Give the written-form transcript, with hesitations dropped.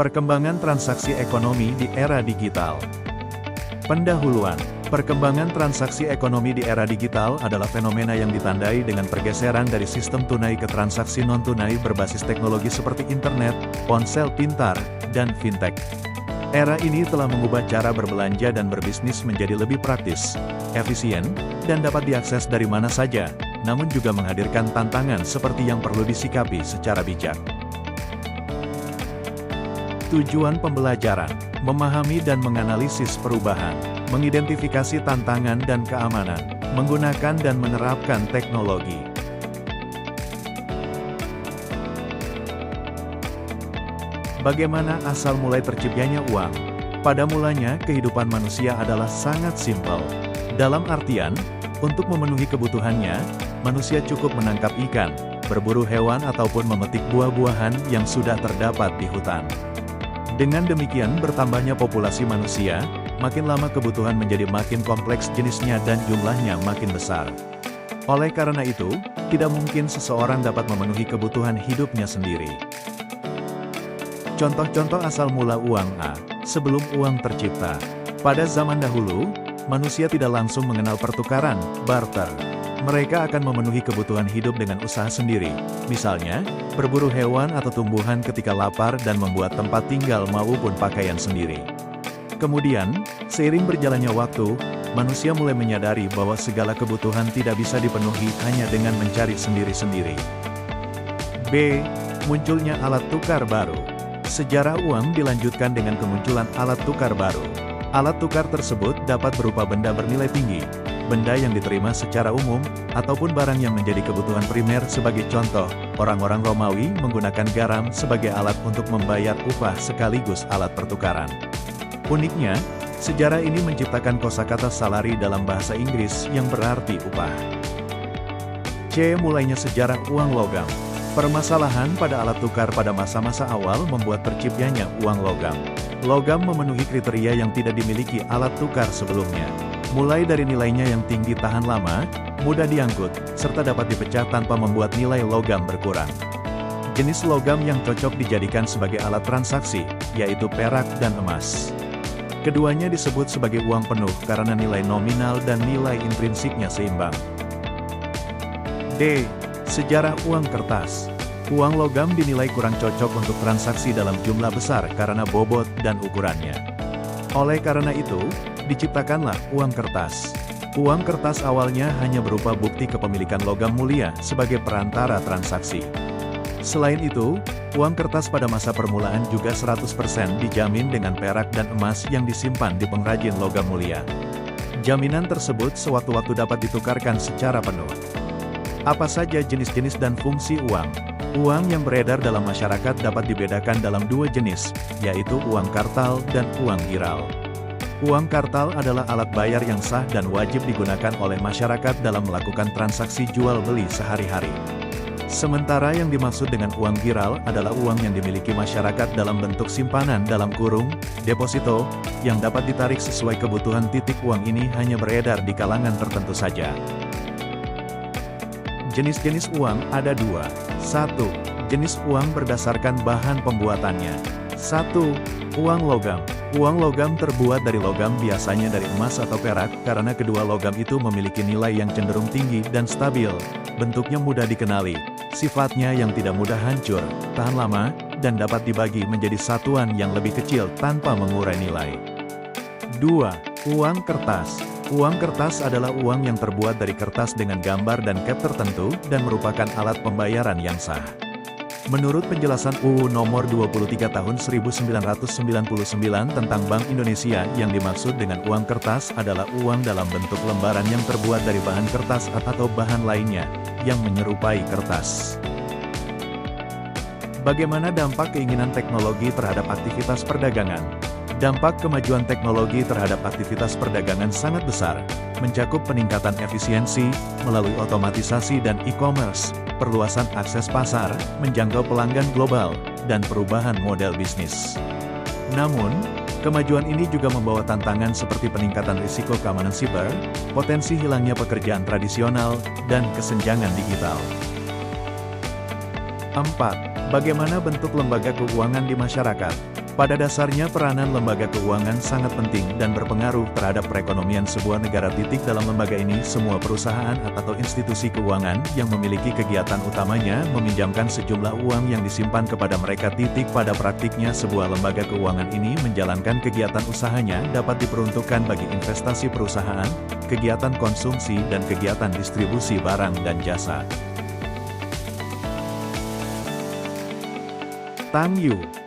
Perkembangan transaksi ekonomi di era digital. Pendahuluan. Perkembangan transaksi ekonomi di era digital adalah fenomena yang ditandai dengan pergeseran dari sistem tunai ke transaksi non-tunai berbasis teknologi seperti internet, ponsel pintar, dan fintech. Era ini telah mengubah cara berbelanja dan berbisnis menjadi lebih praktis, efisien, dan dapat diakses dari mana saja, namun juga menghadirkan tantangan seperti yang perlu disikapi secara bijak. Tujuan pembelajaran: memahami dan menganalisis perubahan, mengidentifikasi tantangan dan keamanan, menggunakan dan menerapkan teknologi. Bagaimana asal mulai terciptanya uang? Pada mulanya, kehidupan manusia adalah sangat simpel. Dalam artian, untuk memenuhi kebutuhannya, manusia cukup menangkap ikan, berburu hewan ataupun memetik buah-buahan yang sudah terdapat di hutan. Dengan demikian bertambahnya populasi manusia, makin lama kebutuhan menjadi makin kompleks jenisnya dan jumlahnya makin besar. Oleh karena itu, tidak mungkin seseorang dapat memenuhi kebutuhan hidupnya sendiri. Contoh-contoh asal mula uang A. Sebelum uang tercipta. Pada zaman dahulu, manusia tidak langsung mengenal pertukaran, barter. Mereka akan memenuhi kebutuhan hidup dengan usaha sendiri, misalnya, berburu hewan atau tumbuhan ketika lapar dan membuat tempat tinggal maupun pakaian sendiri. Kemudian, seiring berjalannya waktu, manusia mulai menyadari bahwa segala kebutuhan tidak bisa dipenuhi hanya dengan mencari sendiri-sendiri. B. Munculnya alat tukar baru. Sejarah uang dilanjutkan dengan kemunculan alat tukar baru. Alat tukar tersebut dapat berupa benda bernilai tinggi, benda yang diterima secara umum, ataupun barang yang menjadi kebutuhan primer. Sebagai contoh, orang-orang Romawi menggunakan garam sebagai alat untuk membayar upah sekaligus alat pertukaran. Uniknya, sejarah ini menciptakan kosakata salary dalam bahasa Inggris yang berarti upah. C. Mulainya sejarah uang logam. Permasalahan pada alat tukar pada masa-masa awal membuat terciptanya uang logam. Logam memenuhi kriteria yang tidak dimiliki alat tukar sebelumnya. Mulai dari nilainya yang tinggi, tahan lama, mudah diangkut, serta dapat dipecah tanpa membuat nilai logam berkurang. Jenis logam yang cocok dijadikan sebagai alat transaksi, yaitu perak dan emas. Keduanya disebut sebagai uang penuh karena nilai nominal dan nilai intrinsiknya seimbang. D. Sejarah uang kertas. Uang logam dinilai kurang cocok untuk transaksi dalam jumlah besar karena bobot dan ukurannya. Oleh karena itu, diciptakanlah uang kertas. Uang kertas awalnya hanya berupa bukti kepemilikan logam mulia sebagai perantara transaksi. Selain itu, uang kertas pada masa permulaan juga 100% dijamin dengan perak dan emas yang disimpan di pengrajin logam mulia. Jaminan tersebut sewaktu-waktu dapat ditukarkan secara penuh. Apa saja jenis-jenis dan fungsi uang? Uang yang beredar dalam masyarakat dapat dibedakan dalam dua jenis, yaitu uang kartal dan uang giral. Uang kartal adalah alat bayar yang sah dan wajib digunakan oleh masyarakat dalam melakukan transaksi jual-beli sehari-hari. Sementara yang dimaksud dengan uang giral adalah uang yang dimiliki masyarakat dalam bentuk simpanan dalam kurung, deposito, yang dapat ditarik sesuai kebutuhan. Uang ini hanya beredar di kalangan tertentu saja. Jenis-jenis uang ada dua. 1. Jenis uang berdasarkan bahan pembuatannya. 1. Uang logam. Uang logam terbuat dari logam, biasanya dari emas atau perak, karena kedua logam itu memiliki nilai yang cenderung tinggi dan stabil. Bentuknya mudah dikenali, sifatnya yang tidak mudah hancur, tahan lama, dan dapat dibagi menjadi satuan yang lebih kecil tanpa mengurai nilai. 2. Uang kertas. Uang kertas adalah uang yang terbuat dari kertas dengan gambar dan cap tertentu, dan merupakan alat pembayaran yang sah. Menurut penjelasan UU Nomor 23 Tahun 1999 tentang Bank Indonesia, yang dimaksud dengan uang kertas adalah uang dalam bentuk lembaran yang terbuat dari bahan kertas atau bahan lainnya, yang menyerupai kertas. Bagaimana dampak keinginan teknologi terhadap aktivitas perdagangan? Dampak kemajuan teknologi terhadap aktivitas perdagangan sangat besar, mencakup peningkatan efisiensi, melalui otomatisasi dan e-commerce, perluasan akses pasar, menjangkau pelanggan global, dan perubahan model bisnis. Namun, kemajuan ini juga membawa tantangan seperti peningkatan risiko keamanan siber, potensi hilangnya pekerjaan tradisional, dan kesenjangan digital. 4. Bagaimana bentuk lembaga keuangan di masyarakat? Pada dasarnya peranan lembaga keuangan sangat penting dan berpengaruh terhadap perekonomian sebuah negara. Dalam lembaga ini semua perusahaan atau institusi keuangan yang memiliki kegiatan utamanya meminjamkan sejumlah uang yang disimpan kepada mereka. Pada praktiknya sebuah lembaga keuangan ini menjalankan kegiatan usahanya dapat diperuntukkan bagi investasi perusahaan, kegiatan konsumsi dan kegiatan distribusi barang dan jasa. Tang Yu